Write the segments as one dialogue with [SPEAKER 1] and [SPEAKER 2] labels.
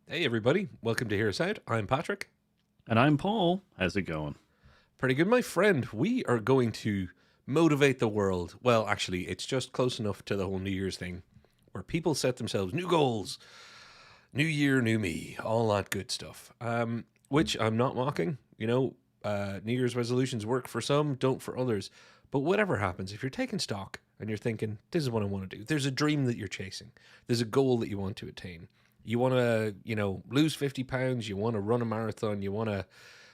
[SPEAKER 1] Hey everybody, welcome to Hear Us Out. I'm Patrick.
[SPEAKER 2] And I'm Paul. How's it going?
[SPEAKER 1] Pretty good, my friend. We are going to motivate the world. Well, actually, it's just close enough to the whole New Year's thing where people set themselves new goals, new year, new me, all that good stuff. Which I'm not mocking. New Year's resolutions work for some, don't for others. But whatever happens, if you're taking stock and you're thinking, this is what I want to do, there's a dream that you're chasing, there's a goal that you want to attain. You want to, lose 50 pounds, you want to run a marathon, you want to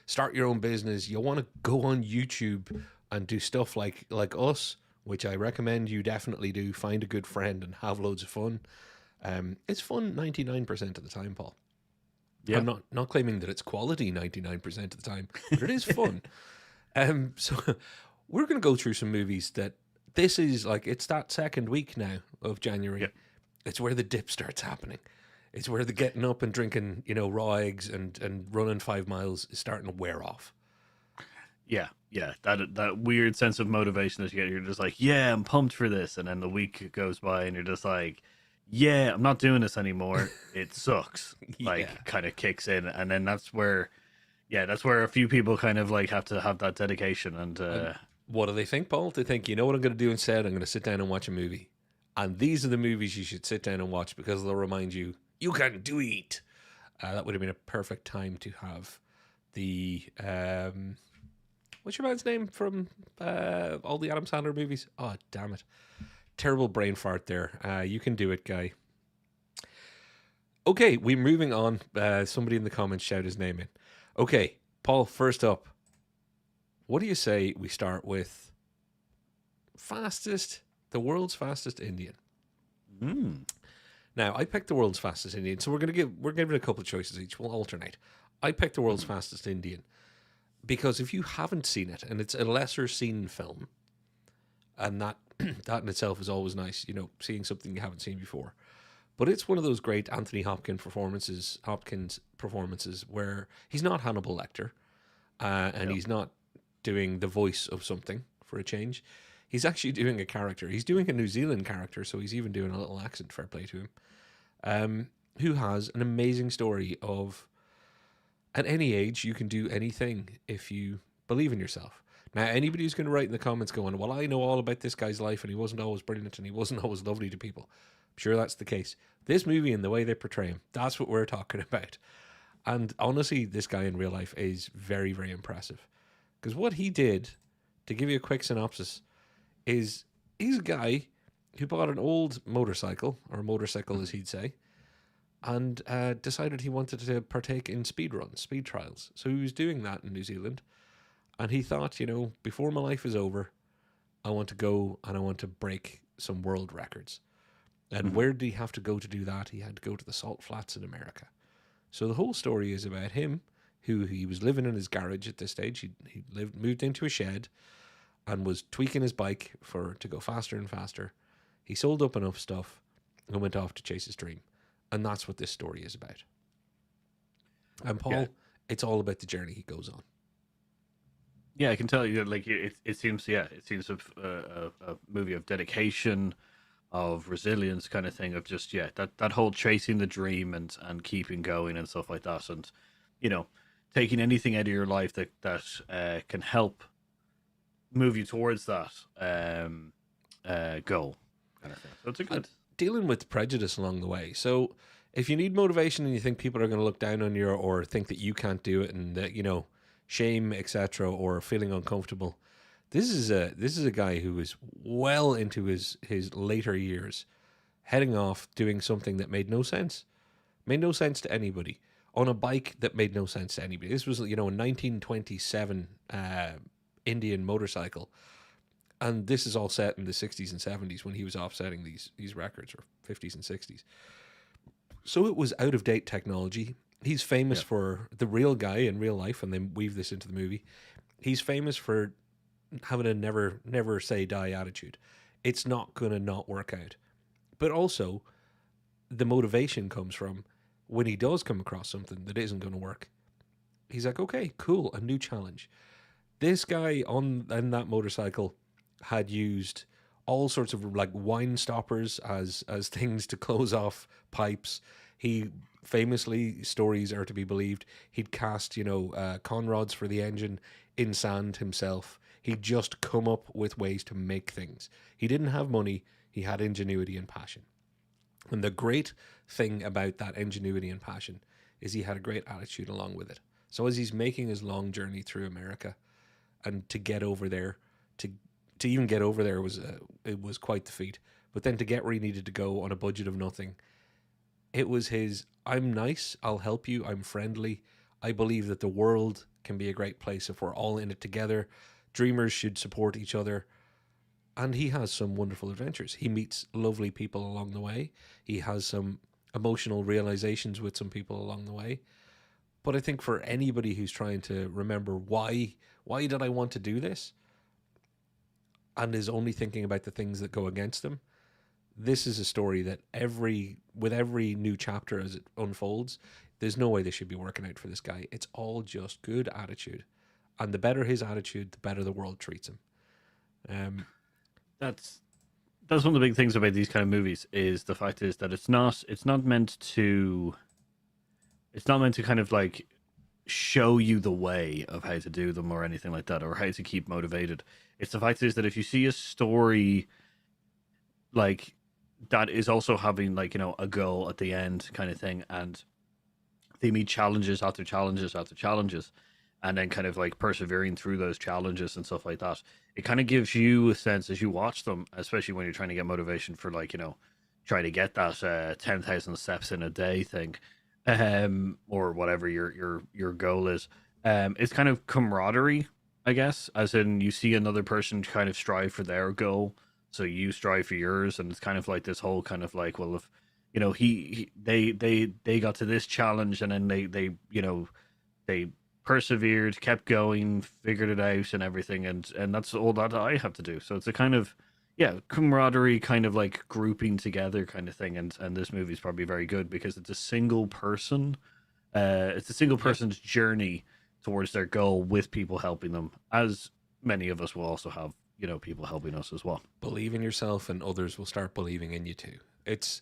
[SPEAKER 1] start your own business, you want to go on YouTube and do stuff like us, which I recommend you definitely do. Find a good friend and have loads of fun. It's fun 99% of the time, Paul.
[SPEAKER 2] Yeah.
[SPEAKER 1] I'm not claiming that it's quality 99% of the time, but it is fun. So we're going to go through some movies that this is like, it's that second week now of January.
[SPEAKER 2] Yep.
[SPEAKER 1] It's where the dip starts happening. It's where the getting up and drinking, raw eggs and running 5 miles is starting to wear off.
[SPEAKER 2] Yeah. That weird sense of motivation that you get. You're just like, yeah, I'm pumped for this. And then the week goes by and you're just like, yeah, I'm not doing this anymore. It sucks. Like, kind of kicks in. And then that's where a few people kind of like have to have that dedication. And
[SPEAKER 1] what do they think, Paul? They think, you know what I'm going to do instead? I'm going to sit down and watch a movie. And these are the movies you should sit down and watch because they'll remind you, you can do it. That would have been a perfect time to have the what's your man's name from all the Adam Sandler movies? Oh, damn it. Terrible brain fart there. You can do it, guy. Okay, we're moving on. Somebody in the comments shout his name in. Okay, Paul, first up, what do you say we start with the world's fastest Indian? Now, I picked the world's fastest Indian, so we're giving a couple of choices each. We'll alternate. I picked the world's fastest Indian because if you haven't seen it, and it's a lesser seen film, and that that in itself is always nice, seeing something you haven't seen before. But it's one of those great Anthony Hopkins performances where he's not Hannibal Lecter, and he's not doing the voice of something for a change. He's actually doing a character. He's doing a New Zealand character, so he's even doing a little accent, fair play to him, who has an amazing story of, at any age, you can do anything if you believe in yourself. Now, anybody who's going to write in the comments going, well, I know all about this guy's life, and he wasn't always brilliant, and he wasn't always lovely to people. I'm sure that's the case. This movie and the way they portray him, that's what we're talking about. And honestly, this guy in real life is very, very impressive. Because what he did, to give you a quick synopsis, is he's a guy who bought an old motorcycle, or motorcycle as he'd say, and decided he wanted to partake in speed trials. So he was doing that in New Zealand, and he thought, before my life is over, I want to go and I want to break some world records. And where did he have to go to do that? He had to go to the salt flats in America. So the whole story is about him, who he was living in his garage at this stage. He moved into a shed and was tweaking his bike to go faster and faster. He sold up enough stuff and went off to chase his dream. And that's what this story is about. And Paul, it's all about the journey he goes on.
[SPEAKER 2] Yeah, I can tell you, like, it seems a movie of dedication, of resilience kind of thing, of just, that whole chasing the dream and keeping going and stuff like that. And, taking anything out of your life that can help move you towards that goal kind of thing. So it's a good
[SPEAKER 1] dealing with prejudice along the way. So if you need motivation and you think people are going to look down on you or think that you can't do it and that shame, etc., or feeling uncomfortable, this is a guy who is well into his later years, heading off doing something that made no sense to anybody, on a bike that made no sense to anybody. This was a 1927 Indian motorcycle, and this is all set in the 60s and 70s when he was offsetting these records, or 50s and 60s. So it was out of date technology. He's famous for, the real guy in real life, and they weave this into the movie, he's famous for having a never say die attitude. It's not going to not work out. But also, the motivation comes from when he does come across something that isn't going to work. He's like, okay, cool, a new challenge. This guy in that motorcycle had used all sorts of like wine stoppers as things to close off pipes. He famously, stories are to be believed, he'd cast con rods for the engine in sand himself. He'd just come up with ways to make things. He didn't have money. He had ingenuity and passion. And the great thing about that ingenuity and passion is he had a great attitude along with it. So as he's making his long journey through America, and to get over there, to even get over there it was quite the feat. But then to get where he needed to go on a budget of nothing, it was his, I'm nice, I'll help you, I'm friendly. I believe that the world can be a great place if we're all in it together. Dreamers should support each other. And he has some wonderful adventures. He meets lovely people along the way. He has some emotional realizations with some people along the way. But I think for anybody who's trying to remember why did I want to do this, and is only thinking about the things that go against them, this is a story that with every new chapter as it unfolds, there's no way they should be working out for this guy. It's all just good attitude. And the better his attitude, the better the world treats him.
[SPEAKER 2] That's one of the big things about these kind of movies, is the fact is that it's not meant to kind of like show you the way of how to do them or anything like that, or how to keep motivated. It's the fact is that if you see a story like that is also having like, a goal at the end kind of thing, and they meet challenges after challenges after challenges, and then kind of like persevering through those challenges and stuff like that, it kind of gives you a sense as you watch them, especially when you're trying to get motivation for like, try to get that 10,000 steps in a day thing, or whatever your goal is. It's kind of camaraderie, I guess, as in you see another person kind of strive for their goal, so you strive for yours, and it's kind of like this whole kind of like, well, if they got to this challenge, and then they persevered, kept going, figured it out, and everything, and that's all that I have to do. So it's a kind of camaraderie, kind of like grouping together kind of thing, and this movie is probably very good because it's a single person, person's journey towards their goal with people helping them, as many of us will also have people helping us as well.
[SPEAKER 1] Believe in yourself and others will start believing in you too. It's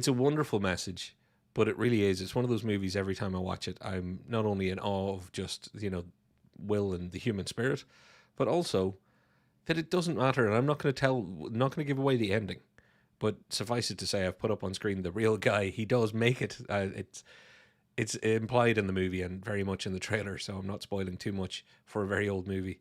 [SPEAKER 1] a wonderful message, but it really is. It's one of those movies, every time I watch it, I'm not only in awe of just, will and the human spirit, but also that it doesn't matter. And I'm not going to give away the ending, but suffice it to say, I've put up on screen the real guy. He does make it. It's implied in the movie and very much in the trailer, so I'm not spoiling too much for a very old movie.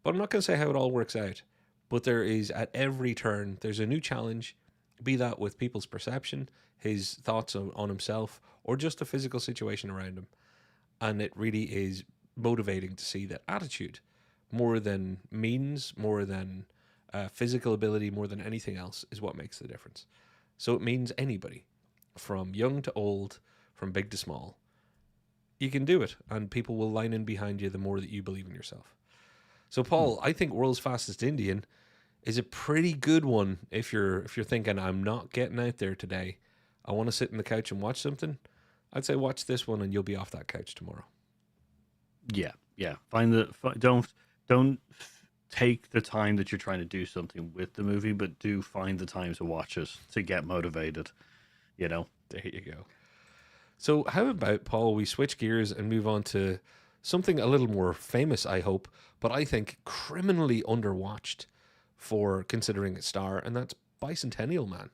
[SPEAKER 1] But I'm not going to say how it all works out. But there is, at every turn, there's a new challenge, be that with people's perception, his thoughts on himself, or just a physical situation around him. And it really is motivating to see that attitude, more than means, more than physical ability, more than anything else, is what makes the difference. So it means anybody, from young to old, from big to small, you can do it, and people will line in behind you the more that you believe in yourself. So, Paul, I think World's Fastest Indian is a pretty good one if you're thinking, I'm not getting out there today, I want to sit on the couch and watch something. I'd say watch this one and you'll be off that couch tomorrow.
[SPEAKER 2] Yeah. Don't take the time that you're trying to do something with the movie, but do find the time to watch it to get motivated. There
[SPEAKER 1] you go. So how about, Paul, we switch gears and move on to something a little more famous, I hope, but I think criminally underwatched for considering a star, and that's Bicentennial Man.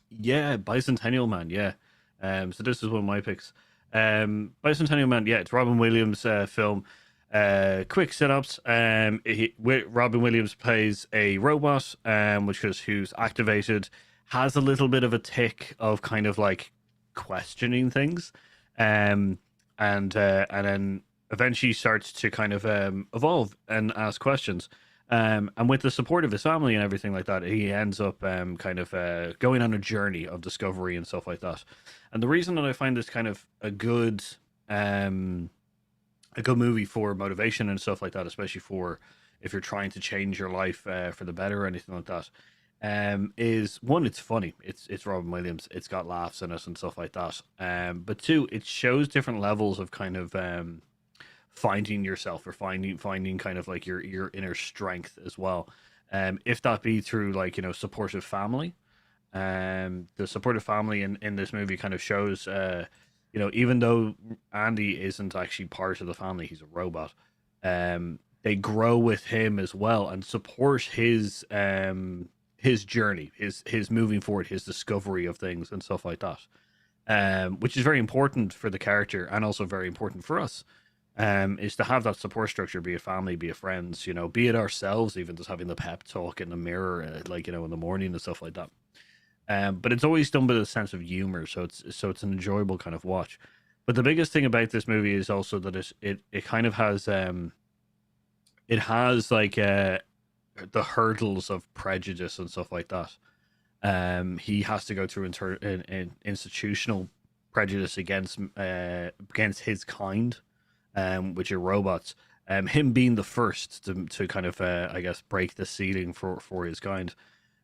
[SPEAKER 2] Yeah, Bicentennial Man, yeah. So this is one of my picks. Bicentennial Man, yeah, it's Robin Williams' film. Quick synopsis. Robin Williams plays a robot, who's activated, has a little bit of a tick of kind of like questioning things, and then eventually starts to kind of evolve and ask questions. And with the support of his family and everything like that, he ends up going on a journey of discovery and stuff like that. And the reason that I find this kind of a good movie for motivation and stuff like that, especially for if you're trying to change your life for the better or anything like that, is one, it's funny. It's Robin Williams. It's got laughs in it and stuff like that. But two, it shows different levels of kind of finding yourself, or finding kind of like your inner strength as well. if that be through like supportive family. The supportive family in this movie kind of shows, even though Andy isn't actually part of the family, he's a robot. They grow with him as well and support his journey, his moving forward, his discovery of things and stuff like that. Which is very important for the character and also very important for us. Is to have that support structure, be it family, be it friends, be it ourselves, even just having the pep talk in the mirror, in the morning and stuff like that. But it's always done with a sense of humor, so it's an enjoyable kind of watch. But the biggest thing about this movie is also that it kind of has it has like the hurdles of prejudice and stuff like that. He has to go through institutional prejudice against his kind, which are robots. Him being the first to kind of I guess break the ceiling for his kind.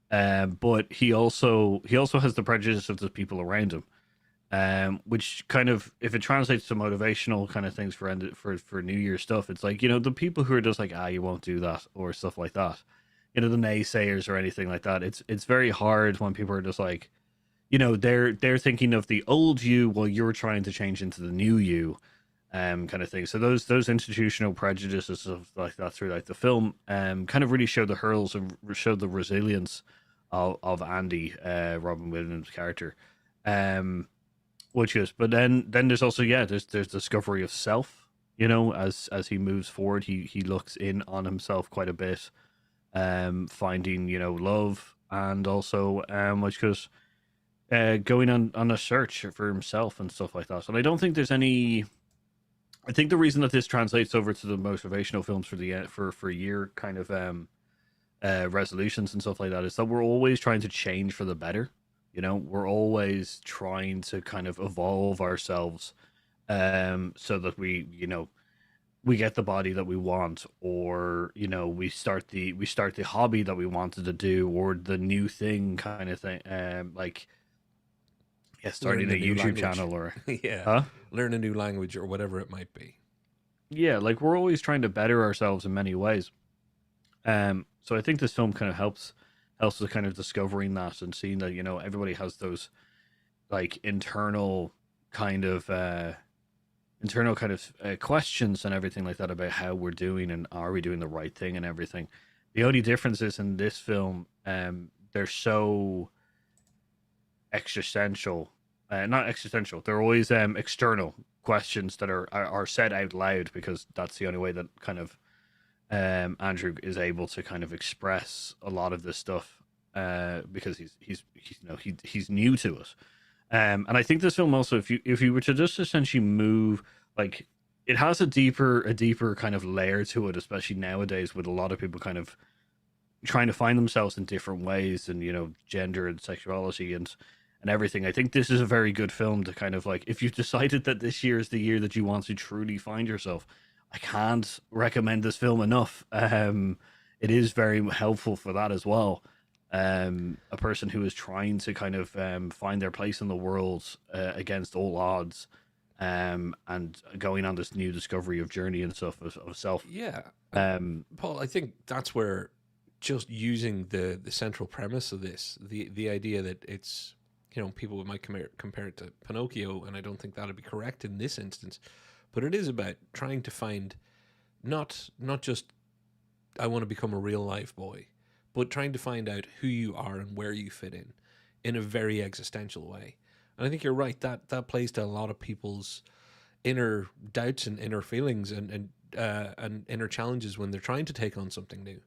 [SPEAKER 2] But he also has the prejudice of the people around him, which kind of, if it translates to motivational kind of things for New Year stuff, it's like the people who are just like, you won't do that or stuff like that, the naysayers or anything like that. It's very hard when people are just like, they're thinking of the old you while you're trying to change into the new you, kind of thing. So those institutional prejudices of like that through like the film, kind of really show the hurdles and show the resilience of Andy, Robin Williams' character, which is. But then there's also there's discovery of self. As he moves forward, he looks in on himself quite a bit, finding love and also which goes going on a search for himself and stuff like that. And I don't think there's any. I think the reason that this translates over to the motivational films for the for year kind of resolutions and stuff like that is that we're always trying to change for the better. We're always trying to kind of evolve ourselves, so that we get the body that we want, or we start the hobby that we wanted to do, or the new thing kind of thing, like starting a YouTube channel or
[SPEAKER 1] yeah,
[SPEAKER 2] huh?
[SPEAKER 1] learn a new language or whatever it might be.
[SPEAKER 2] Yeah, like we're always trying to better ourselves in many ways. So I think this film kind of helps with kind of discovering that and seeing that everybody has those like internal kind of questions and everything like that about how we're doing and are we doing the right thing and everything. The only difference is in this film, they're so existential, not existential. They're always external questions that are said out loud because that's the only way that kind of Andrew is able to kind of express a lot of this stuff, because he's new to it. And I think this film also, if you were to just essentially move, like it has a deeper kind of layer to it, especially nowadays with a lot of people kind of trying to find themselves in different ways, and gender and sexuality and everything. I think this is a very good film to kind of like, if you've decided that this year is the year that you want to truly find yourself, I can't recommend this film enough. It is very helpful for that as well. A person who is trying to kind of find their place in the world, against all odds, and going on this new discovery of journey and stuff of self.
[SPEAKER 1] Yeah,
[SPEAKER 2] Um,
[SPEAKER 1] Paul, I think that's where just using the central premise of this, the idea that it's people might compare it to Pinocchio, and I don't think that'd be correct in this instance, but it is about trying to find not just I want to become a real life boy, but trying to find out who you are and where you fit in a very existential way. And I think you're right, that plays to a lot of people's inner doubts and inner feelings and inner challenges when they're trying to take on something new.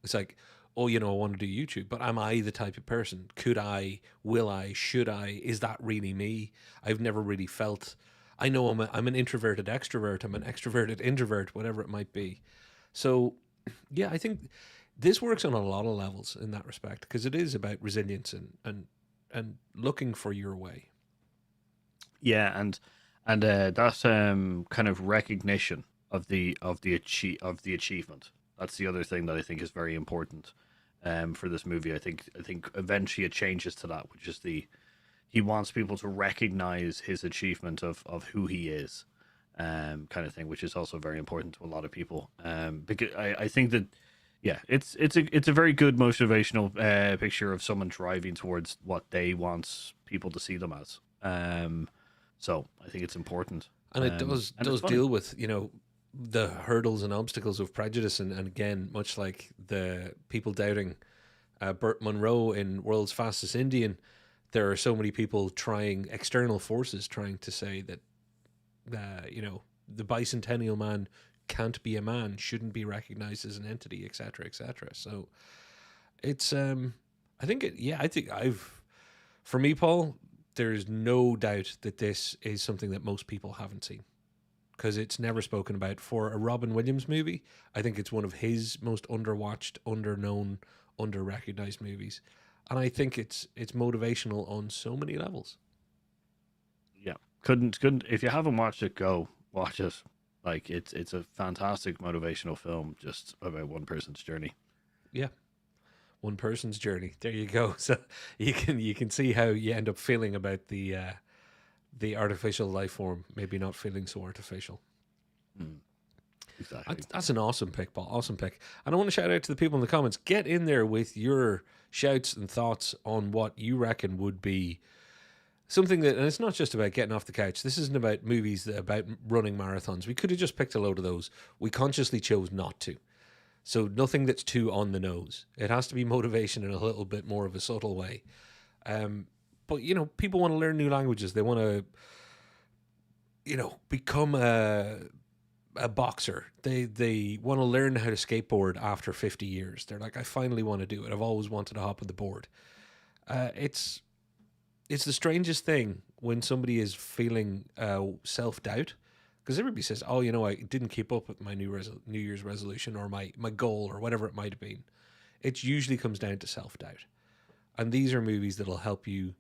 [SPEAKER 1] It's like, oh, I want to do YouTube, but am I the type of person? Could I? Will I? Should I? Is that really me? I've never really felt. I know I'm an introverted extrovert. I'm an extroverted introvert, whatever it might be. So, yeah, I think this works on a lot of levels in that respect because it is about resilience and looking for your way.
[SPEAKER 2] yeah, and that kind of recognition of the achievement. That's the other thing that I think is very important, for this movie. I think eventually it changes to that, which is he wants people to recognize his achievement of who he is, kind of thing, which is also very important to a lot of people. Because I think that Yeah, it's a very good motivational picture of someone driving towards what they want people to see them as. So I think it's important,
[SPEAKER 1] And it does
[SPEAKER 2] and it's
[SPEAKER 1] does
[SPEAKER 2] funny.
[SPEAKER 1] deal with, the hurdles and obstacles of prejudice, and again, much like the people doubting Burt Munro in World's Fastest Indian, there are so many people trying, external forces trying to say that the bicentennial man can't be a man, shouldn't be recognized as an entity, etc., etc. So it's I think it yeah, I think I've for me, Paul, there's no doubt that this is something that most people haven't seen because it's never spoken about. For a Robin Williams movie, I think it's one of his most underwatched, underknown, underrecognized movies. And I think it's motivational on so many levels.
[SPEAKER 2] Yeah, couldn't if you haven't watched it, go watch it. Like it's a fantastic motivational film just about one person's journey.
[SPEAKER 1] Yeah. One person's journey. There you go. So you can see how you end up feeling about the artificial life form, maybe not feeling so artificial.
[SPEAKER 2] Mm, exactly.
[SPEAKER 1] That's an awesome pick, Paul. Awesome pick. And I want to shout out to the people in the comments. Get in there with your shouts and thoughts on what you reckon would be something that, and it's not just about getting off the couch. This isn't about movies that about running marathons. We could have just picked a load of those. We consciously chose not to. So nothing that's too on the nose. It has to be motivation in a little bit more of a subtle way. But people want to learn new languages. They want to, become a boxer. They want to learn how to skateboard after 50 years. They're like, I finally want to do it. I've always wanted to hop on the board. It's the strangest thing when somebody is feeling self doubt, because everybody says, "Oh, I didn't keep up with my New Year's resolution or my goal or whatever it might have been." It usually comes down to self doubt, and these are movies that'll help you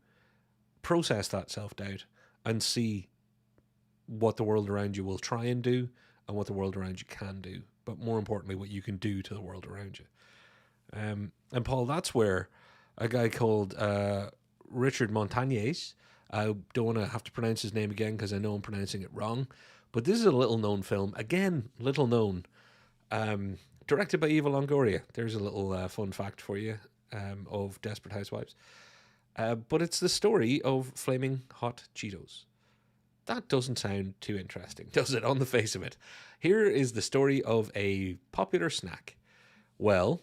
[SPEAKER 1] process that self doubt and see what the world around you will try and do and what the world around you can do, but more importantly, what you can do to the world around you. And Paul, that's where a guy called Richard Montañez, I don't want to have to pronounce his name again because I know I'm pronouncing it wrong, but this is a little known film. Again, little known. Directed by Eva Longoria. There's a little fun fact for you of Desperate Housewives. But it's the story of flaming hot Cheetos. That doesn't sound too interesting, does it, on the face of it? Here is the story of a popular snack. Well,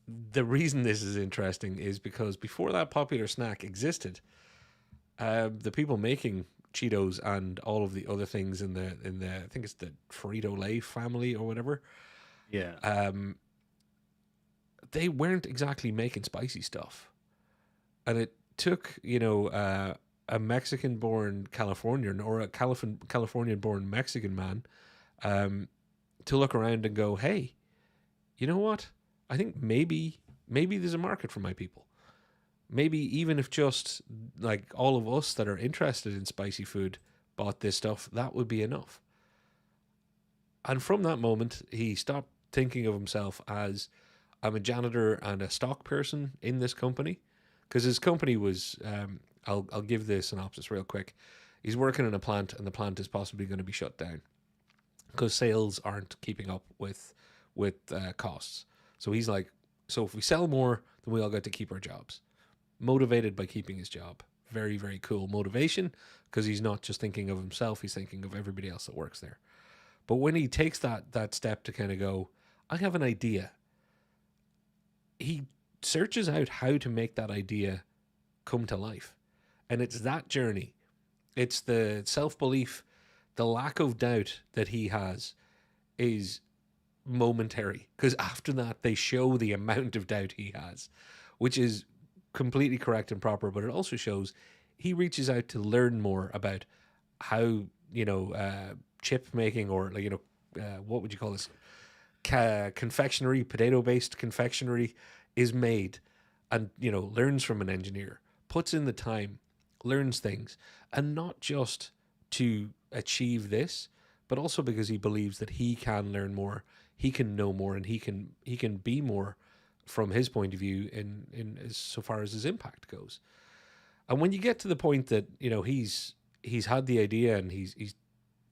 [SPEAKER 1] the reason this is interesting is because before that popular snack existed, the people making Cheetos and all of the other things in the I think it's the Frito Lay family or whatever,
[SPEAKER 2] Yeah.
[SPEAKER 1] they weren't exactly making spicy stuff, and it took a Mexican-born Californian or a Californian-born Mexican man to look around and go, hey, you know what? I think maybe there's a market for my people. Maybe even if just like all of us that are interested in spicy food bought this stuff, that would be enough. And from that moment, he stopped thinking of himself as I'm a janitor and a stock person in this company, because his company was. I'll give the synopsis real quick. He's working in a plant, and the plant is possibly going to be shut down because sales aren't keeping up with costs. So he's like, so if we sell more, then we all get to keep our jobs. Motivated by keeping his job. Very, very cool motivation, because he's not just thinking of himself, he's thinking of everybody else that works there. But when he takes that step to kind of go, I have an idea, he searches out how to make that idea come to life. And it's that journey. It's the self-belief, the lack of doubt that he has is momentary, because after that they show the amount of doubt he has, which is completely correct and proper, but it also shows he reaches out to learn more about how chip making, or what would you call this, confectionery, potato based confectionery is made, and learns from an engineer, puts in the time, learns things, and not just to achieve this, but also because he believes that he can learn more, he can know more, and he can be more from his point of view in as so far as his impact goes. And when you get to the point that he's had the idea and he's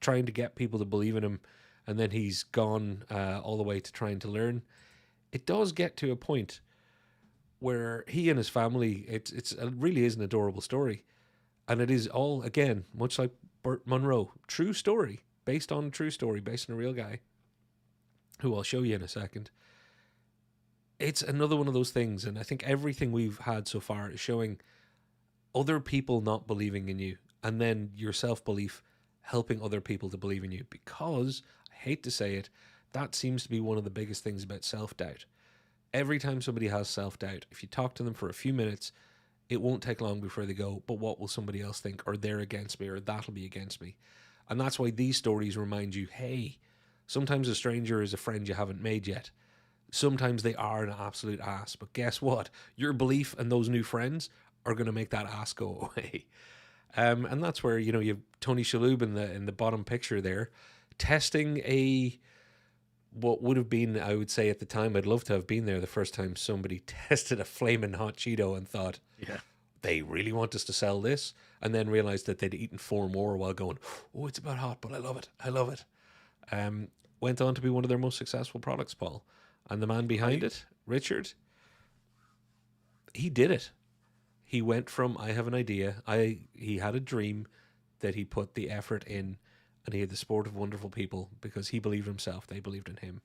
[SPEAKER 1] trying to get people to believe in him, and then he's gone all the way to trying to learn, it does get to a point where he and his family, it really is an adorable story. And it is all, again, much like Burt Munro, true story, based on a true story, based on a real guy, who I'll show you in a second. It's another one of those things, and I think everything we've had so far is showing other people not believing in you, and then your self-belief helping other people to believe in you. Because, I hate to say it, that seems to be one of the biggest things about self-doubt. Every time somebody has self-doubt, if you talk to them for a few minutes, it won't take long before they go, but what will somebody else think? Or they're against me, or that'll be against me. And that's why these stories remind you, hey, sometimes a stranger is a friend you haven't made yet. Sometimes they are an absolute ass. But guess what? Your belief and those new friends are going to make that ass go away. And that's where, you have Tony Shalhoub in the bottom picture there, testing what would have been, I would say at the time, I'd love to have been there the first time somebody tested a flaming hot Cheeto and thought,
[SPEAKER 2] Yeah.
[SPEAKER 1] they really want us to sell this, and then realized that they'd eaten 4 more while going, oh, it's about hot, but I love it. I love it. Went on to be one of their most successful products, Paul. And the man behind it, Richard, he did it. He went from, I have an idea, he had a dream that he put the effort in, and he had the support of wonderful people because he believed himself, they believed in him.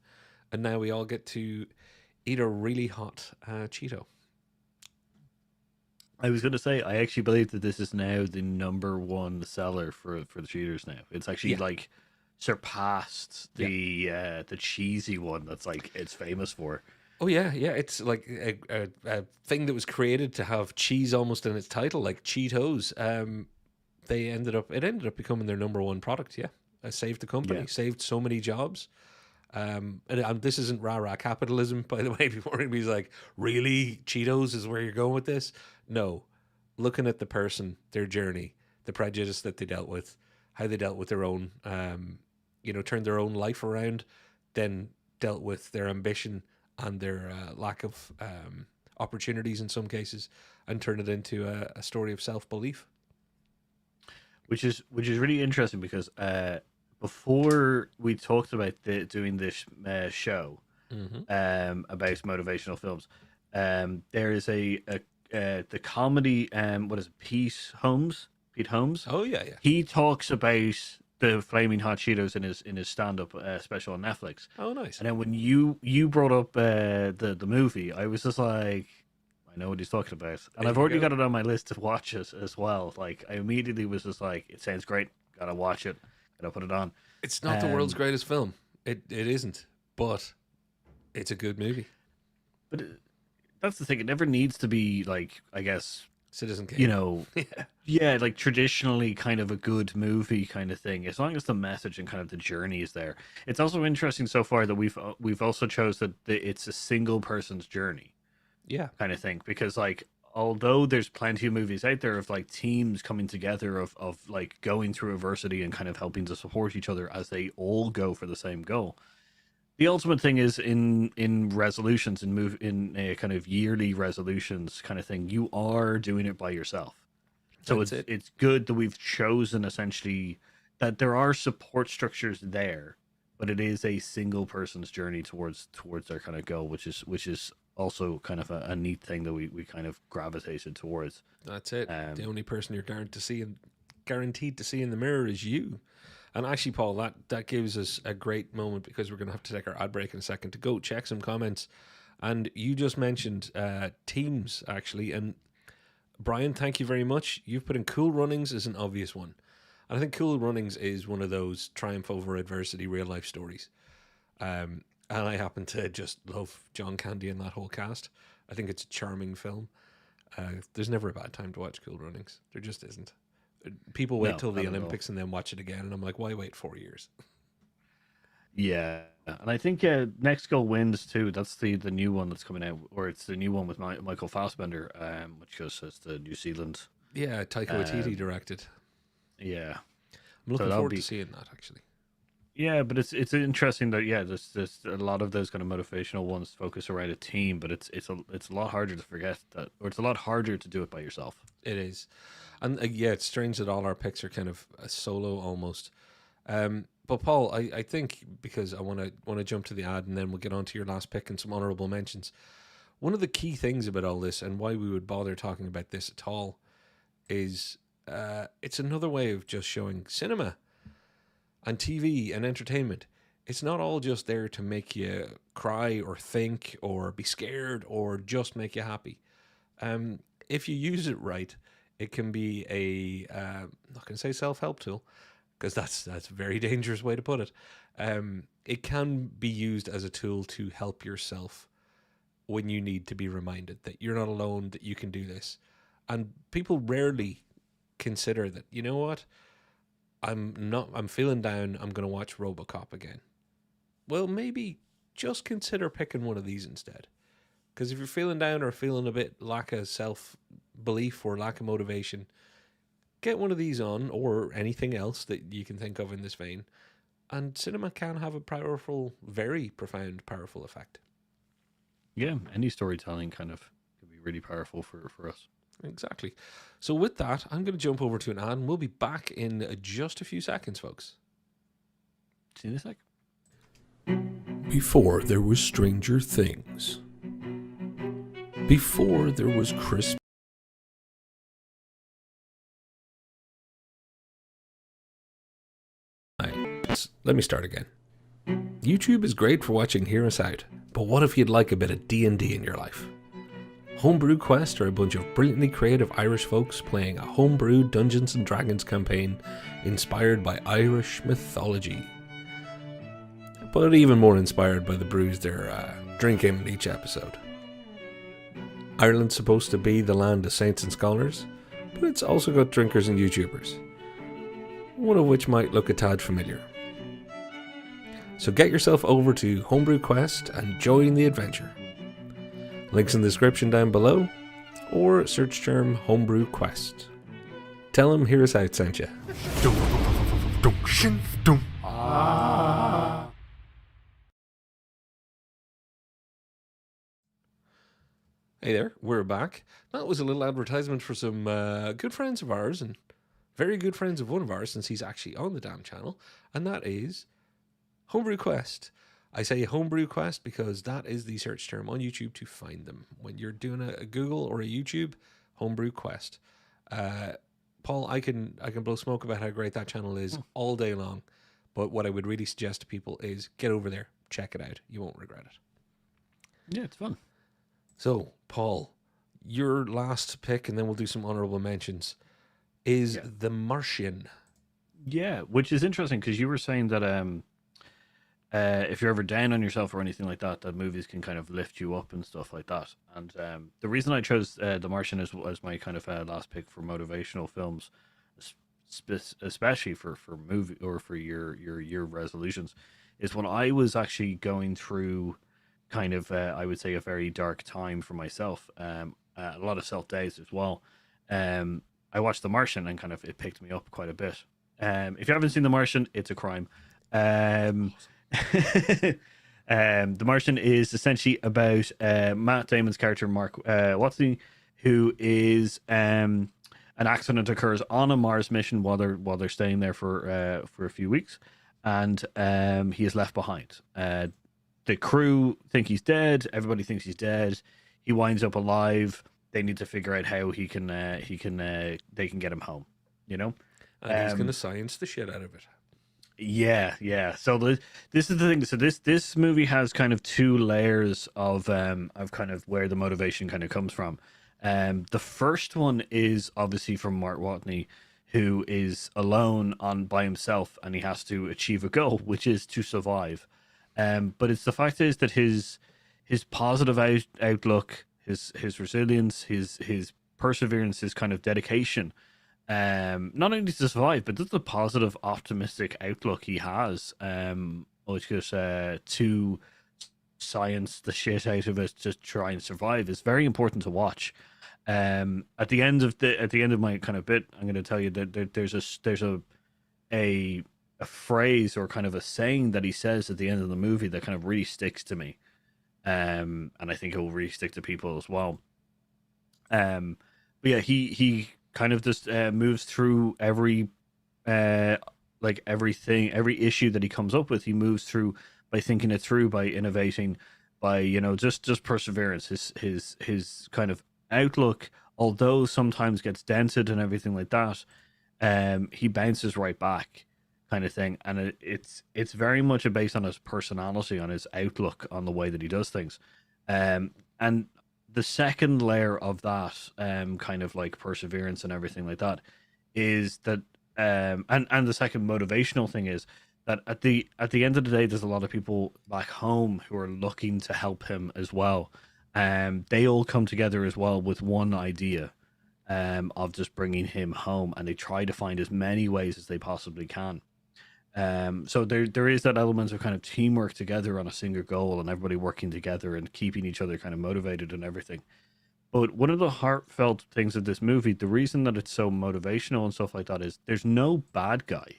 [SPEAKER 1] And now we all get to eat a really hot Cheeto.
[SPEAKER 2] I was going to say, I actually believe that this is now the number one seller for the Cheetos now. It's actually like surpassed the cheesy one that's like it's famous for.
[SPEAKER 1] Oh yeah, it's like a thing that was created to have cheese almost in its title, like Cheetos. It ended up becoming their number one product. Yeah, it saved the company, saved so many jobs. And this isn't rah-rah capitalism, by the way. Before anybody's like, really, Cheetos is where you're going with this? No, looking at the person, their journey, the prejudice that they dealt with, how they dealt with their own, turned their own life around, then dealt with their ambition and their lack of opportunities in some cases, and turned it into a story of self-belief.
[SPEAKER 2] Which is really interesting because before we talked about doing this show about motivational films, there is the comedy what is it, Pete Holmes.
[SPEAKER 1] Oh yeah.
[SPEAKER 2] He talks about the flaming hot Cheetos in his stand up special on Netflix.
[SPEAKER 1] Oh nice.
[SPEAKER 2] And then when you brought up the movie, I was just like, I know what he's talking about, and I've already got it on my list to watch it as well. Like I immediately was just like, it sounds great, gotta watch it, gotta put it on.
[SPEAKER 1] It's not the world's greatest film. It isn't, but it's a good movie.
[SPEAKER 2] But that's the thing. It never needs to be like, I guess,
[SPEAKER 1] Citizen Kane.
[SPEAKER 2] Yeah, like traditionally kind of a good movie kind of thing. As long as the message and kind of the journey is there. It's also interesting so far that we've also chose that it's a single person's journey.
[SPEAKER 1] Yeah,
[SPEAKER 2] kind of thing, because like although there's plenty of movies out there of like teams coming together of like going through adversity and kind of helping to support each other as they all go for the same goal, the ultimate thing is in resolutions and move in a kind of yearly resolutions kind of thing, you are doing it by yourself. So it's good that we've chosen essentially that there are support structures there, but it is a single person's journey towards their kind of goal, which is also kind of a neat thing that we kind of gravitated towards.
[SPEAKER 1] That's it. The only person you're guaranteed to see in the mirror is you. And actually, Paul, that gives us a great moment because we're going to have to take our ad break in a second to go check some comments. And you just mentioned teams, actually. And Brian, thank you very much. You've put in Cool Runnings as an obvious one. And I think Cool Runnings is one of those triumph over adversity real life stories. And I happen to just love John Candy and that whole cast. I think it's a charming film. There's never a bad time to watch Cool Runnings. There just isn't. People wait till the Olympics and then watch it again, and I'm like, why wait 4 years?
[SPEAKER 2] Yeah, and I think Next Goal Wins too. That's the new one that's coming out, or it's the new one with Michael Fassbender, which goes as the New Zealand.
[SPEAKER 1] Yeah, Taika Waititi directed.
[SPEAKER 2] Yeah,
[SPEAKER 1] I'm looking forward to seeing that actually.
[SPEAKER 2] Yeah, but it's interesting that there's a lot of those kind of motivational ones focus around a team, but it's a lot harder to forget that, or it's a lot harder to do it by yourself.
[SPEAKER 1] It is, and it's strange that all our picks are kind of a solo almost. But Paul, I think, because I want to jump to the ad and then we'll get on to your last pick and some honorable mentions. One of the key things about all this and why we would bother talking about this at all is it's another way of just showing cinema and TV and entertainment. It's not all just there to make you cry or think or be scared or just make you happy. If you use it right, it can be I'm not going to say self-help tool, because that's a very dangerous way to put it. It can be used as a tool to help yourself when you need to be reminded that you're not alone, that you can do this. And people rarely consider that, you know what? I'm feeling down, I'm going to watch RoboCop again. Well, maybe just consider picking one of these instead. Because if you're feeling down or feeling a bit lack of self-belief or lack of motivation, get one of these on, or anything else that you can think of in this vein. And cinema can have a powerful, very profound, powerful effect.
[SPEAKER 2] Yeah, any storytelling kind of can be really powerful for us.
[SPEAKER 1] Exactly. So with that, I'm going to jump over to an ad and we'll be back in just a few seconds, folks.
[SPEAKER 2] See you in a sec.
[SPEAKER 1] Before there was Stranger Things. Before there was Chris. Let me start again. YouTube is great for watching Hear Us Out, but what if you'd like a bit of D&D in your life? Homebrew Quest are a bunch of brilliantly creative Irish folks playing a homebrew Dungeons & Dragons campaign inspired by Irish mythology. But even more inspired by the brews they're drinking in each episode. Ireland's supposed to be the land of saints and scholars, but it's also got drinkers and YouTubers, one of which might look a tad familiar. So get yourself over to Homebrew Quest and join the adventure. Links in the description down below, or search term Homebrew Quest. Tell them Hear Us Out sent you. Hey there, we're back. That was a little advertisement for some good friends of ours, and very good friends of one of ours, since he's actually on the damn channel, and that is Homebrew Quest. I say Homebrew Quest because that is the search term on YouTube to find them. When you're doing a Google or a YouTube, Homebrew Quest. Paul, I can blow smoke about how great that channel is all day long, but what I would really suggest to people is get over there, check it out. You won't regret it.
[SPEAKER 2] Yeah, it's fun.
[SPEAKER 1] So, Paul, your last pick, and then we'll do some honorable mentions, is The Martian.
[SPEAKER 2] Yeah, which is interesting because you were saying that if you're ever down on yourself or anything like that, that movies can kind of lift you up and stuff like that. And the reason I chose The Martian as my kind of last pick for motivational films, especially for movie or for your year resolutions, is when I was actually going through kind of I would say a very dark time for myself, a lot of self-days as well. I watched The Martian and kind of it picked me up quite a bit. If you haven't seen The Martian, it's a crime. The Martian is essentially about Matt Damon's character Mark Watson, who is an accident occurs on a Mars mission while they're staying there for a few weeks, and he is left behind. The crew think he's dead. Everybody thinks he's dead. He winds up alive. They need to figure out how they can get him home. You know,
[SPEAKER 1] and he's going to science the shit out of it.
[SPEAKER 2] Yeah. So this is the thing. So this movie has kind of two layers of kind of where the motivation kind of comes from. The first one is obviously from Mark Watney, who is alone by himself, and he has to achieve a goal, which is to survive. But it's the fact is that his positive outlook, his resilience, his perseverance, his kind of dedication, not only to survive, but just the positive, optimistic outlook he has, which is to science the shit out of it to try and survive, is very important to watch. At the end of my kind of bit, I'm going to tell you that there's a phrase or kind of a saying that he says at the end of the movie that kind of really sticks to me, and I think it will really stick to people as well. But yeah, he kind of just moves through every like everything, every issue that he comes up with, he moves through by thinking it through, by innovating, by just perseverance. His kind of outlook, although sometimes gets dented and everything like that, he bounces right back, kind of thing. And it's very much based on his personality, on his outlook, on the way that he does things. And the second layer of that, kind of like perseverance and everything like that, is that, and the second motivational thing is that at the end of the day, there's a lot of people back home who are looking to help him as well. They all come together as well with one idea, of just bringing him home, and they try to find as many ways as they possibly can. So there is that element of kind of teamwork together on a single goal, and everybody working together and keeping each other kind of motivated and everything. But one of the heartfelt things of this movie, the reason that it's so motivational and stuff like that, is there's no bad guy.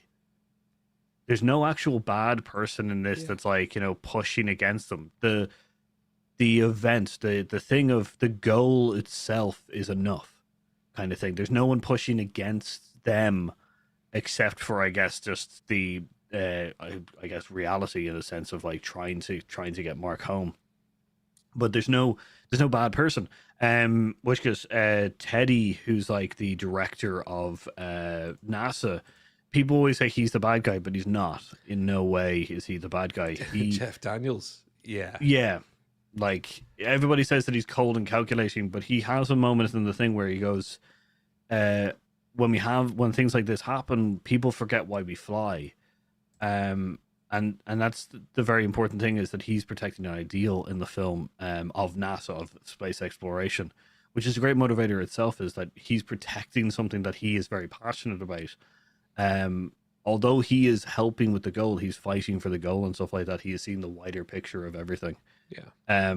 [SPEAKER 2] There's no actual bad person in this
[SPEAKER 1] Yeah.
[SPEAKER 2] that's like, pushing against them. The event, the thing of the goal itself is enough, kind of thing. There's no one pushing against them, except for, I guess, just the I guess reality, in a sense of like trying to get Mark home. But there's no bad person. Which goes, Teddy, who's like the director of NASA. People always say he's the bad guy, but he's not. In no way is he the bad guy. He,
[SPEAKER 1] Jeff Daniels. Yeah.
[SPEAKER 2] yeah, like everybody says that he's cold and calculating, but he has a moment in the thing where he goes, uh, when things like this happen, people forget why we fly. And that's the very important thing, is that he's protecting an ideal in the film, of NASA, of space exploration, which is a great motivator itself, is that he's protecting something that he is very passionate about. Although he is helping with the goal, he's fighting for the goal and stuff like that. He is seeing the wider picture of everything.
[SPEAKER 1] Yeah.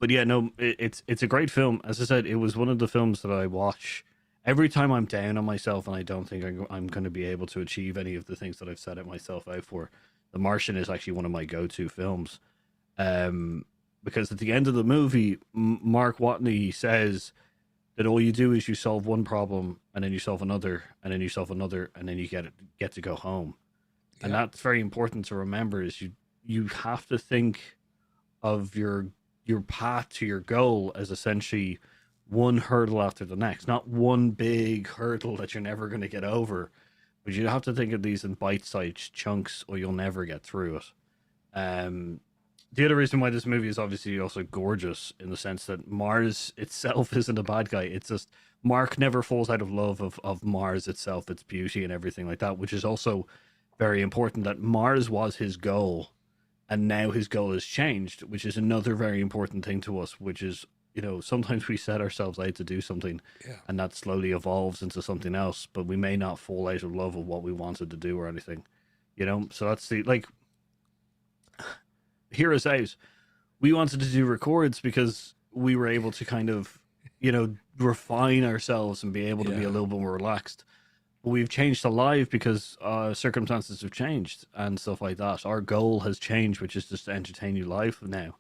[SPEAKER 2] But yeah, no, it's a great film. As I said, it was one of the films that I watch every time I'm down on myself and I don't think I'm going to be able to achieve any of the things that I've set it myself out for. The Martian is actually one of my go-to films, because at the end of the movie, Mark Watney says that all you do is you solve one problem, and then you solve another, and then you solve another, and then you get to go home. And
[SPEAKER 1] Yeah.
[SPEAKER 2] that's very important to remember, is you have to think of your path to your goal as essentially one hurdle after the next, not one big hurdle that you're never going to get over, but you have to think of these in bite-sized chunks, or you'll never get through it. The other reason why this movie is obviously also gorgeous, in the sense that Mars itself isn't a bad guy. It's just Mark never falls out of love of Mars itself, its beauty and everything like that, which is also very important, that Mars was his goal, and now his goal has changed, which is another very important thing to us, which is, sometimes we set ourselves out to do something,
[SPEAKER 1] Yeah.
[SPEAKER 2] and that slowly evolves into something else, but we may not fall out of love of what we wanted to do or anything, So that's the, like, hear us out. We wanted to do records because we were able to kind of, refine ourselves and be able to be a
[SPEAKER 1] Yeah.
[SPEAKER 2] little bit more relaxed. But we've changed to live because circumstances have changed and stuff like that. Our goal has changed, which is just to entertain you live now.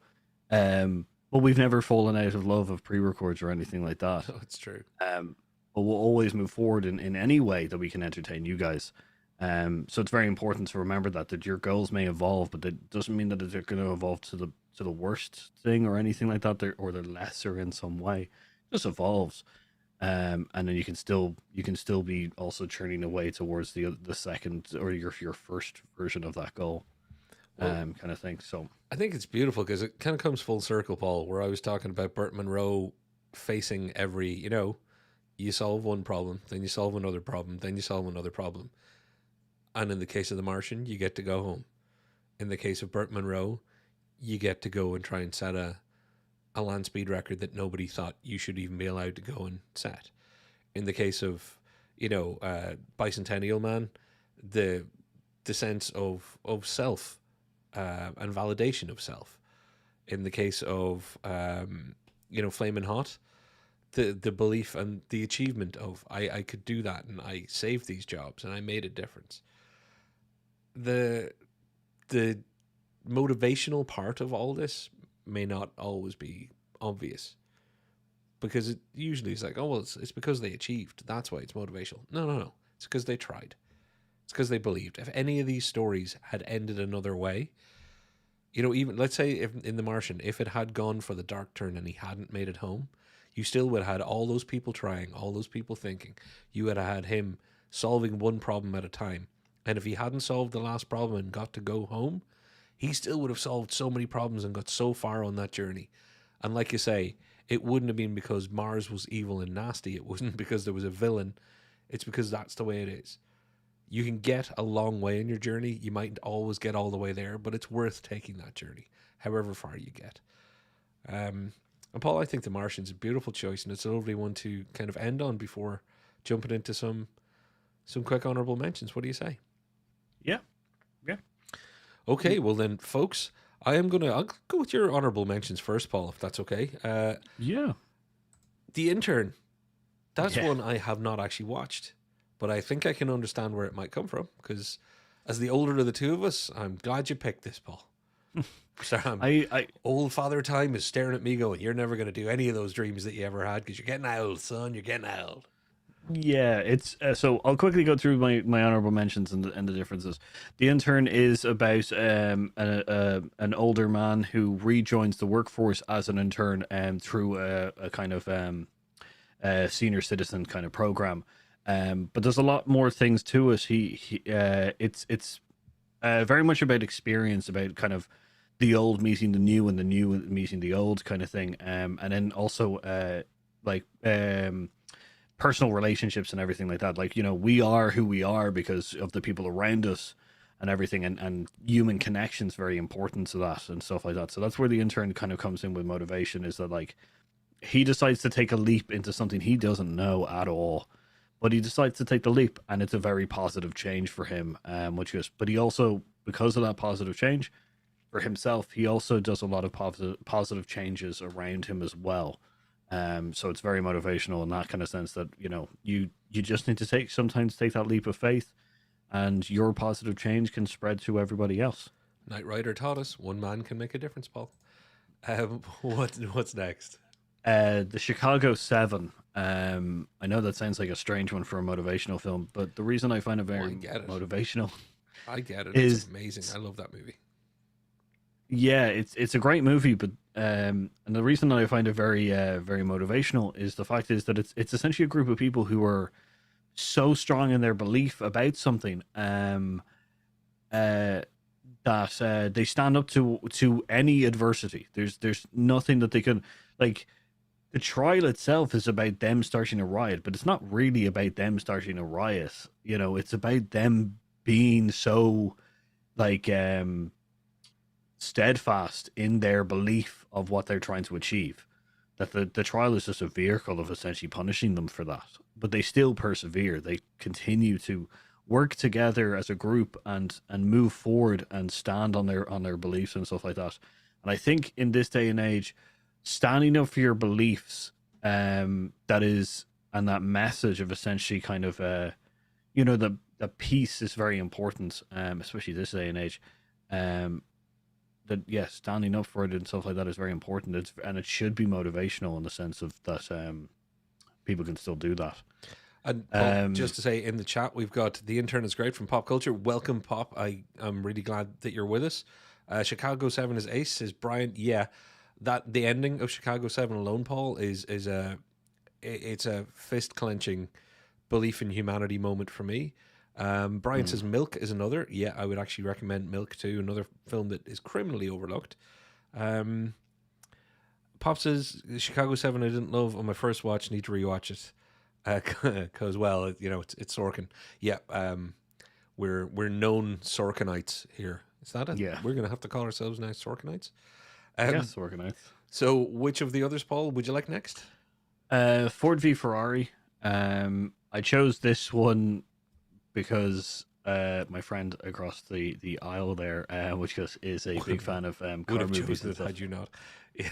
[SPEAKER 2] But we've never fallen out of love of pre-records or anything like that.
[SPEAKER 1] No, it's true.
[SPEAKER 2] But we'll always move forward in any way that we can entertain you guys. So it's very important to remember that your goals may evolve, but that doesn't mean that they're going to evolve to the worst thing or anything like that, or they're lesser in some way. It just evolves, and then you can still be also churning away towards the second, or your first version of that goal,
[SPEAKER 1] Well,
[SPEAKER 2] kind of thing. So
[SPEAKER 1] I think it's beautiful because it kind of comes full circle, Paul, where I was talking about Burt Monroe facing every, you solve one problem, then you solve another problem, then you solve another problem. And in the case of The Martian, you get to go home. In the case of Burt Monroe, you get to go and try and set a land speed record that nobody thought you should even be allowed to go and set. In the case of, Bicentennial Man, the sense of self, and validation of self. In the case of, Flamin' Hot, the belief and the achievement of I could do that, and I saved these jobs and I made a difference. The motivational part of all this may not always be obvious, because it usually is like, oh well, it's because they achieved, that's why it's motivational. No, it's because they tried. It's because they believed. If any of these stories had ended another way, you know, even let's say if in The Martian, if it had gone for the dark turn and he hadn't made it home, you still would have had all those people trying, all those people thinking. You would have had him solving one problem at a time. And if he hadn't solved the last problem and got to go home, he still would have solved so many problems and got so far on that journey. And like you say, it wouldn't have been because Mars was evil and nasty. It wasn't because there was a villain. It's because that's the way it is. You can get a long way in your journey. You might always get all the way there, but it's worth taking that journey, however far you get. And Paul, I think The Martian's a beautiful choice, and it's a lovely one to kind of end on before jumping into some quick honorable mentions. What do you say?
[SPEAKER 2] Yeah. Yeah.
[SPEAKER 1] Okay, well then, folks, I'll go with your honorable mentions first, Paul, if that's okay.
[SPEAKER 2] Yeah.
[SPEAKER 1] The Intern. That's
[SPEAKER 2] Yeah.
[SPEAKER 1] one I have not actually watched, but I think I can understand where it might come from, because as the older of the two of us, I'm glad you picked this, Paul. Sorry, old Father Time is staring at me going, you're never going to do any of those dreams that you ever had because you're getting old, son. You're getting old.
[SPEAKER 2] Yeah, it's so I'll quickly go through my honorable mentions and the differences. The Intern is about an older man who rejoins the workforce as an intern through a kind of senior citizen kind of program. But there's a lot more things to it. It's very much about experience, about kind of the old meeting the new and the new meeting the old kind of thing. And then also like personal relationships and everything like that. Like, you know, we are who we are because of the people around us and everything, and human connections very important to that and stuff like that. So that's where the Intern kind of comes in with motivation, is that like he decides to take a leap into something he doesn't know at all, but he decides to take the leap, and it's a very positive change for him. But he also, because of that positive change for himself, he also does a lot of positive changes around him as well. So it's very motivational in that kind of sense, that, you know, you just need to sometimes take that leap of faith, and your positive change can spread to everybody else.
[SPEAKER 1] Knight Rider taught us one man can make a difference, Paul. What's next?
[SPEAKER 2] The Chicago 7. I know that sounds like a strange one for a motivational film, but the reason I find it very motivational,
[SPEAKER 1] I get it. It's amazing. I love that movie.
[SPEAKER 2] Yeah, it's a great movie, but and the reason that I find it very very motivational is the fact is that it's essentially a group of people who are so strong in their belief about something that they stand up to any adversity. There's nothing that they can, like, the trial itself is about them starting a riot, but it's not really about them starting a riot. You know, it's about them being so like steadfast in their belief of what they're trying to achieve, that the trial is just a vehicle of essentially punishing them for that. But they still persevere. They continue to work together as a group and move forward and stand on their beliefs and stuff like that. And I think in this day and age, standing up for your beliefs, that is, and that message of essentially kind of you know, the peace is very important, especially this day and age. That, yeah, standing up for it and stuff like that is very important. And it should be motivational in the sense of that people can still do that.
[SPEAKER 1] And just to say, in the chat, we've got The Intern is great from Pop Culture. Welcome, Pop. I'm really glad that you're with us. Chicago 7 is ace, says Brian. Yeah, that the ending of Chicago 7 alone, Paul, is it's a fist clenching belief in humanity moment for me. Brian says Milk is another. Yeah, I would actually recommend Milk too. Another film that is criminally overlooked. Pop says Chicago 7 I didn't love on my first watch. Need to rewatch it because well, you know, it's Sorkin. Yeah, we're known Sorkinites here. Is that it?
[SPEAKER 2] Yeah,
[SPEAKER 1] we're gonna have to call ourselves now Sorkinites.
[SPEAKER 2] Yes, Sorkinites.
[SPEAKER 1] So, which of the others, Paul, would you like next?
[SPEAKER 2] Ford v Ferrari. I chose this one because my friend across the aisle there, which is a big fan of car movies and stuff.
[SPEAKER 1] Had you not? Yeah.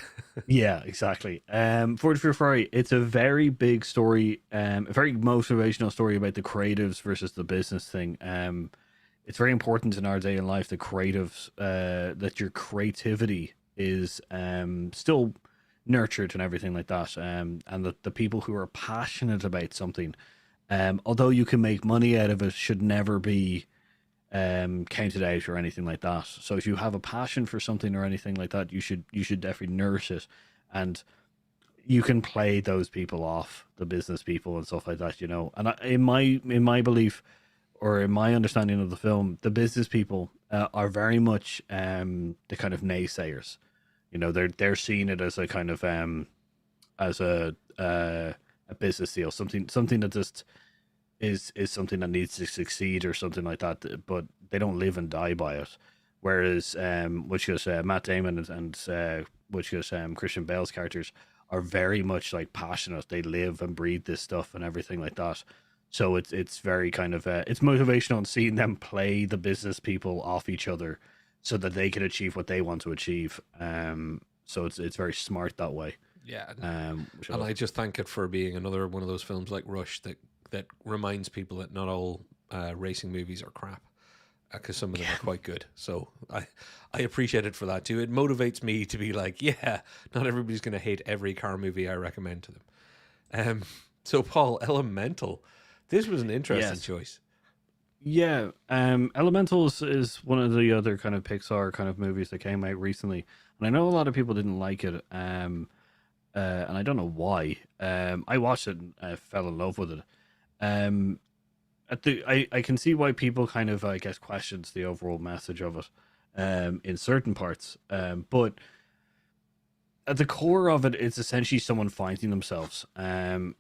[SPEAKER 2] Yeah, exactly. Ford v Ferrari. It's a very big story, a very motivational story about the creatives versus the business thing. It's very important in our day in life, the creatives, that your creativity is still nurtured and everything like that, and that the people who are passionate about something Although you can make money out of it, should never be counted out or anything like that. So if you have a passion for something or anything like that, you should definitely nurse it, and you can play those people off, the business people and stuff like that, you know. And in my belief, or in my understanding of the film, the business people are very much the kind of naysayers. You know, they're seeing it as a kind of as a business deal, something that just is something that needs to succeed or something like that. But they don't live and die by it. Whereas, which is Matt Damon and which is Christian Bale's characters are very much like passionate. They live and breathe this stuff and everything like that. So it's very kind of it's motivational in seeing them play the business people off each other, so that they can achieve what they want to achieve. So it's very smart that way.
[SPEAKER 1] Yeah,
[SPEAKER 2] Which I
[SPEAKER 1] and
[SPEAKER 2] love.
[SPEAKER 1] I just thank it for being another one of those films like Rush that reminds people that not all racing movies are crap, because some of them are quite good. So I appreciate it for that too. It motivates me to be like, yeah, not everybody's going to hate every car movie I recommend to them. So Paul, Elemental, this was an interesting
[SPEAKER 2] Yes.
[SPEAKER 1] choice.
[SPEAKER 2] Yeah, Elemental is one of the other kind of Pixar kind of movies that came out recently, and I know a lot of people didn't like it, and I don't know why. I watched it and I fell in love with it. Um, I can see why people kind of, I guess, questions the overall message of it, in certain parts. But at the core of it, it's essentially someone finding themselves, and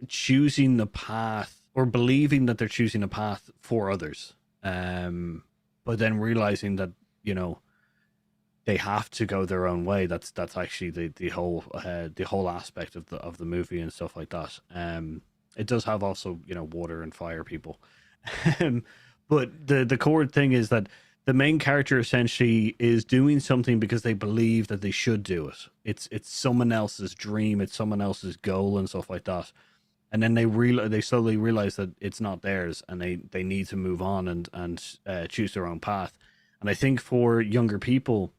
[SPEAKER 2] choosing the path, or believing that they're choosing a path for others, but then realizing that, you know, they have to go their own way. That's actually the whole aspect of the movie and stuff like that. It does have also, you know, water and fire people. Um, but the core thing is that the main character essentially is doing something because they believe that they should do it. It's someone else's dream, it's someone else's goal and stuff like that. And then they slowly realize that it's not theirs, and they need to move on and choose their own path. And I think for younger people,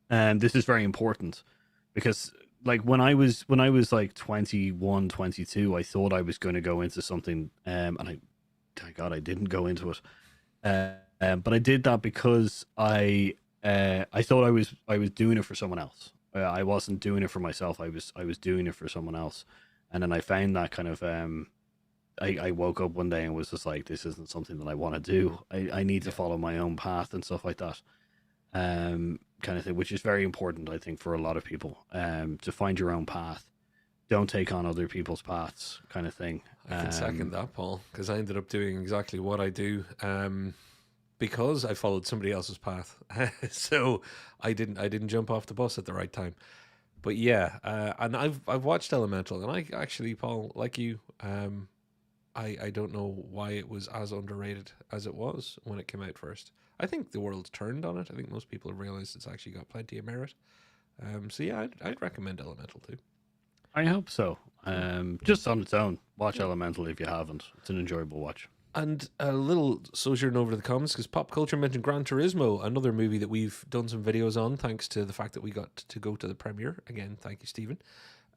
[SPEAKER 2] this is very important, because like when I was like 21, 22, I thought I was going to go into something, and I thank God I didn't go into it. But I did that because I thought I was doing it for someone else. I wasn't doing it for myself. I was doing it for someone else. And then I found that kind of I woke up one day and was just like, this isn't something that I want to do. I need to
[SPEAKER 1] Yeah,
[SPEAKER 2] follow my own path and stuff like that. Kind of thing, which is very important, I think, for a lot of people. To find your own path. Don't take on other people's paths, kind of thing.
[SPEAKER 1] I can second that, Paul, because I ended up doing exactly what I do, because I followed somebody else's path. So I didn't jump off the bus at the right time. But yeah, and I've watched Elemental, and I actually, Paul, like you, I don't know why it was as underrated as it was when it came out first. I think the world's turned on it. I think most people have realized it's actually got plenty of merit. So yeah, I'd recommend Elemental too.
[SPEAKER 2] I hope so.
[SPEAKER 1] Yeah.
[SPEAKER 2] Just on its own, watch
[SPEAKER 1] Yeah.
[SPEAKER 2] Elemental if you haven't. It's an enjoyable watch.
[SPEAKER 1] And a little sojourn over to the comments, because Pop Culture mentioned Gran Turismo, another movie that we've done some videos on, thanks to the fact that we got to go to the premiere. Again, thank you, Stephen.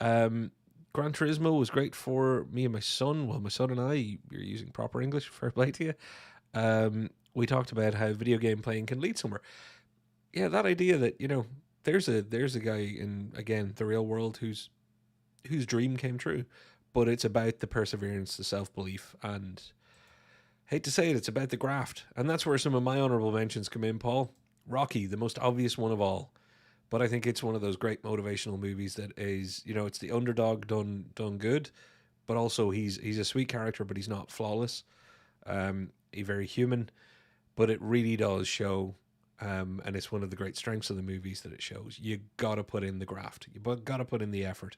[SPEAKER 1] Um, Gran Turismo was great for me and my son. Well, my son and I, you're using proper English, fair play to you. We talked about how video game playing can lead somewhere. Yeah, that idea that, there's a guy in, again, the real world whose dream came true, but it's about the perseverance, the self belief, and hate to say it, it's about the graft. And that's where some of my honorable mentions come in, Paul. Rocky, the most obvious one of all. But I think it's one of those great motivational movies that is, it's the underdog done good, but also he's a sweet character, but he's not flawless. He's very human, but it really does show, and it's one of the great strengths of the movies that it shows. You gotta put in the graft, gotta put in the effort,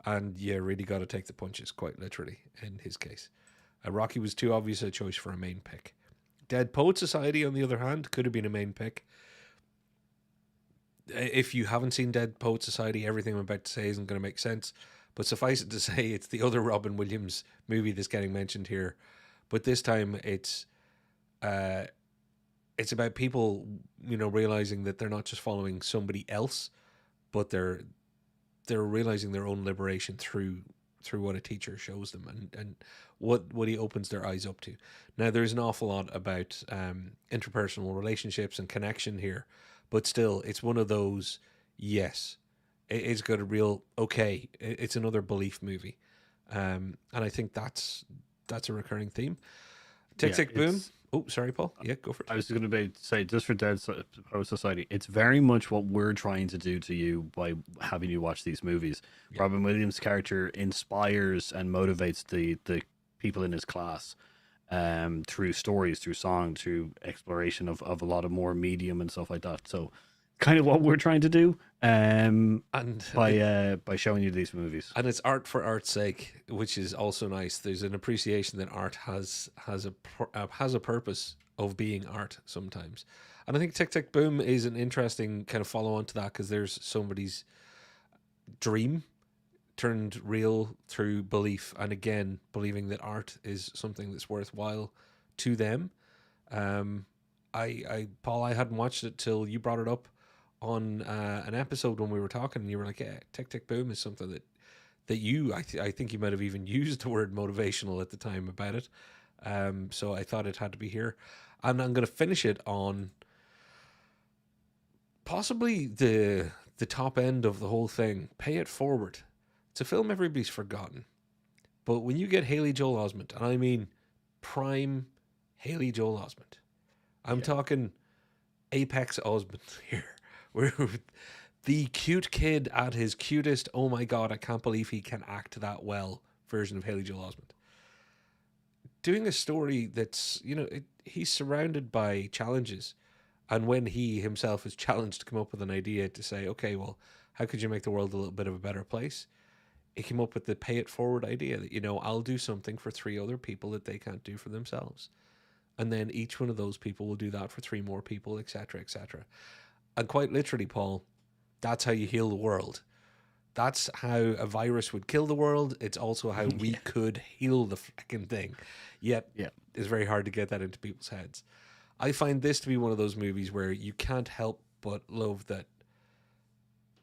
[SPEAKER 1] and you really gotta take the punches, quite literally, in his case. Rocky was too obvious a choice for a main pick. Dead Poet Society, on the other hand, could have been a main pick. If you haven't seen Dead Poet Society, everything I'm about to say isn't going to make sense. But suffice it to say, it's the other Robin Williams movie that's getting mentioned here. But this time, uh, it's about people, realizing that they're not just following somebody else, but they're realizing their own liberation through through what a teacher shows them, and what he opens their eyes up to. Now, there's an awful lot about interpersonal relationships and connection here, but still, it's one of those, yes, it's got a real, okay, it's another belief movie. And I think that's a recurring theme. Tick,
[SPEAKER 2] Yeah,
[SPEAKER 1] tick, boom.
[SPEAKER 2] it's.
[SPEAKER 1] Oh, sorry, Paul. Yeah, go for it.
[SPEAKER 2] I was going to say, just for Dead Post Society, it's very much what we're trying to do to you by having you watch these movies.
[SPEAKER 1] Yeah.
[SPEAKER 2] Robin Williams' character inspires and motivates the people in his class, through stories, through song, through exploration of a lot of more medium and stuff like that. So, kind of what we're trying to do,
[SPEAKER 1] And
[SPEAKER 2] by showing you these movies.
[SPEAKER 1] and it's art for art's sake, which is also nice. There's an appreciation that art has a purpose of being art sometimes, and I think Tick Tick Boom is an interesting kind of follow on to that, because there's somebody's dream turned real through belief, and again believing that art is something that's worthwhile to them. I Paul, I hadn't watched it till you brought it up on an episode when we were talking, and you were like, "Yeah, Tick Tick Boom is something that you I think you might have even used the word motivational at the time about it." So I thought it had to be here, and I'm going to finish it on possibly the top end of the whole thing. Pay It Forward. It's a film everybody's forgotten, but when you get Haley Joel Osment, and I mean prime Haley Joel Osment, I'm
[SPEAKER 2] Yeah.
[SPEAKER 1] talking Apex Osment here. Where the cute kid at his cutest, oh my god, I can't believe he can act that well version of Haley Joel Osment. Doing a story that's, he's surrounded by challenges. And when he himself is challenged to come up with an idea to say, okay, well, how could you make the world a little bit of a better place? He came up with the pay it forward idea that, I'll do something for 3 other people that they can't do for themselves. And then each one of those people will do that for 3 more people, etc., etc. And quite literally, Paul, that's how you heal the world. That's how a virus would kill the world. It's also how we could heal the freaking thing. Yet,
[SPEAKER 2] Yeah.
[SPEAKER 1] it's very hard to get that into people's heads. I find this to be one of those movies where you can't help but love that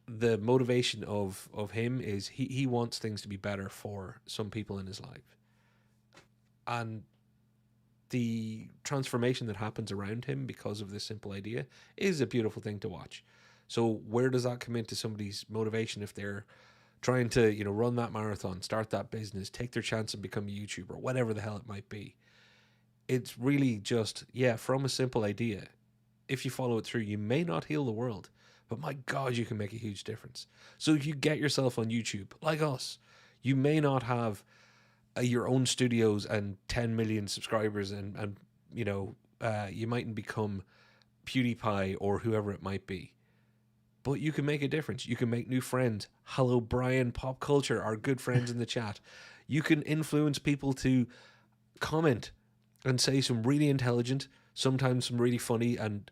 [SPEAKER 1] the motivation of him is he wants things to be better for some people in his life. And the transformation that happens around him because of this simple idea is a beautiful thing to watch. So where does that come into somebody's motivation if they're trying to, run that marathon, start that business, take their chance and become a YouTuber, whatever the hell it might be? It's really just, from a simple idea. If you follow it through, you may not heal the world, but my God, you can make a huge difference. So if you get yourself on YouTube, like us, you may not have your own studios and 10 million subscribers, and you mightn't become PewDiePie or whoever it might be, but you can make a difference. You can make new friends. Hello, Brian, Pop Culture, our good friends in the chat. You can influence people to comment and say some really intelligent, sometimes some really funny, and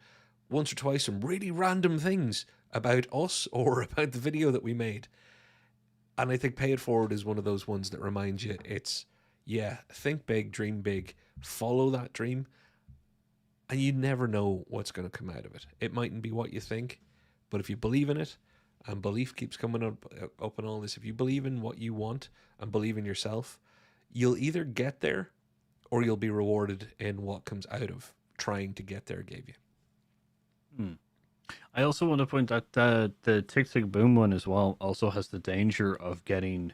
[SPEAKER 1] once or twice some really random things about us or about the video that we made. And I think Pay It Forward is one of those ones that reminds you it's, think big, dream big, follow that dream, and you never know what's going to come out of it. It mightn't be what you think, but if you believe in it, and belief keeps coming up in all this, if you believe in what you want and believe in yourself, you'll either get there or you'll be rewarded in what comes out of trying to get there gave you.
[SPEAKER 2] I also want to point out that the Tick Tick Boom one as well also has the danger of getting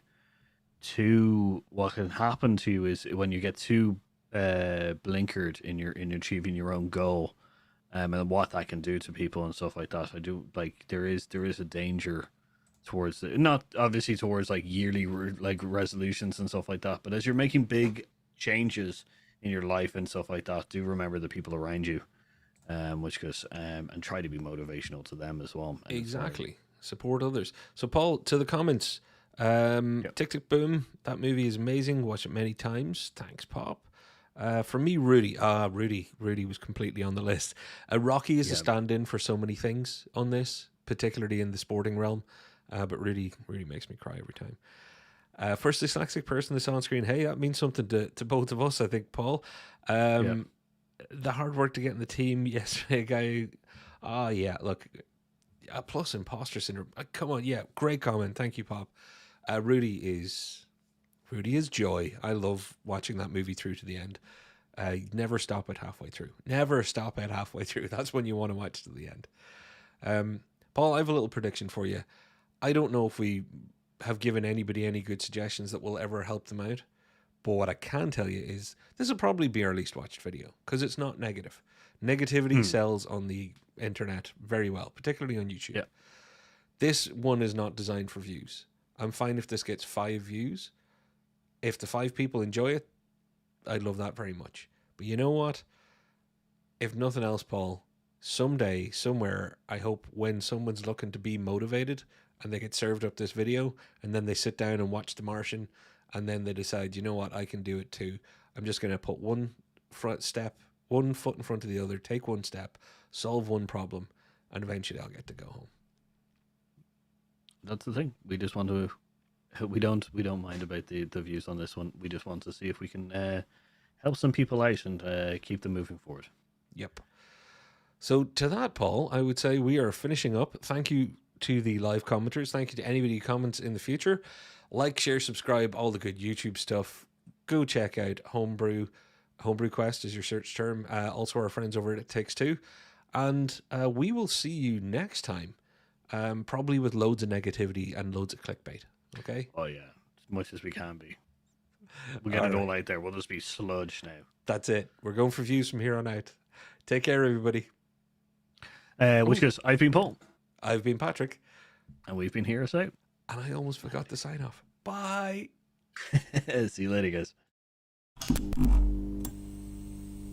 [SPEAKER 2] too. What can happen to you is when you get too blinkered in achieving your own goal, and what that can do to people and stuff like that. I do like there is a danger towards not obviously towards like yearly resolutions and stuff like that, but as you're making big changes in your life and stuff like that, do remember the people around you. Which goes and try to be motivational to them as well.
[SPEAKER 1] Exactly. Support others. So, Paul, to the comments. Tick Tick Boom. That movie is amazing. Watch it many times. Thanks, Pop. For me, Rudy. Rudy was completely on the list. Rocky is a stand-in for so many things on this, particularly in the sporting realm. But Rudy makes me cry every time. First dyslexic person that's on screen. Hey, that means something to both of us, I think, Paul. The hard work to get in the team yesterday, guy. Look, plus imposter syndrome. Come on, great comment. Thank you, Pop. Rudy is Rudy is joy. I love watching that movie through to the end. Never stop it halfway through. Never stop it halfway through. That's when you want to watch to the end. Paul, I have a little prediction for you. I don't know if we have given anybody any good suggestions that will ever help them out. But what I can tell you is this will probably be our least watched video because it's not negative. Negativity sells on the internet very well, particularly on YouTube.
[SPEAKER 2] Yeah.
[SPEAKER 1] This one is not designed for views. I'm fine if this gets 5 views. If the 5 people enjoy it, I'd love that very much. But you know what? If nothing else, Paul, someday, somewhere, I hope when someone's looking to be motivated and they get served up this video and then they sit down and watch The Martian and then they decide, you know what, I can do it too. I'm just going to put one foot in front of the other, take one step, solve one problem, and eventually I'll get to go home.
[SPEAKER 2] That's the thing. We just want to. We don't mind about the views on this one. We just want to see if we can help some people out and keep them moving forward.
[SPEAKER 1] Yep. So to that, Paul, I would say we are finishing up. Thank you to the live commenters. Thank you to anybody who comments in the future. Like, share, subscribe, all the good YouTube stuff. Go check out Homebrew. Homebrew Quest is your search term. Also our friends over at It Takes Two. And we will see you next time. Probably with loads of negativity and loads of clickbait. Okay?
[SPEAKER 2] Oh, yeah. As much as we can be. We'll get it all out there. We'll just be sludge now.
[SPEAKER 1] That's it. We're going for views from here on out. Take care, everybody.
[SPEAKER 2] Which is, I've been Paul.
[SPEAKER 1] I've been Patrick.
[SPEAKER 2] And we've been Hear Us Out.
[SPEAKER 1] And I almost forgot to sign off. Bye.
[SPEAKER 2] See you later, guys.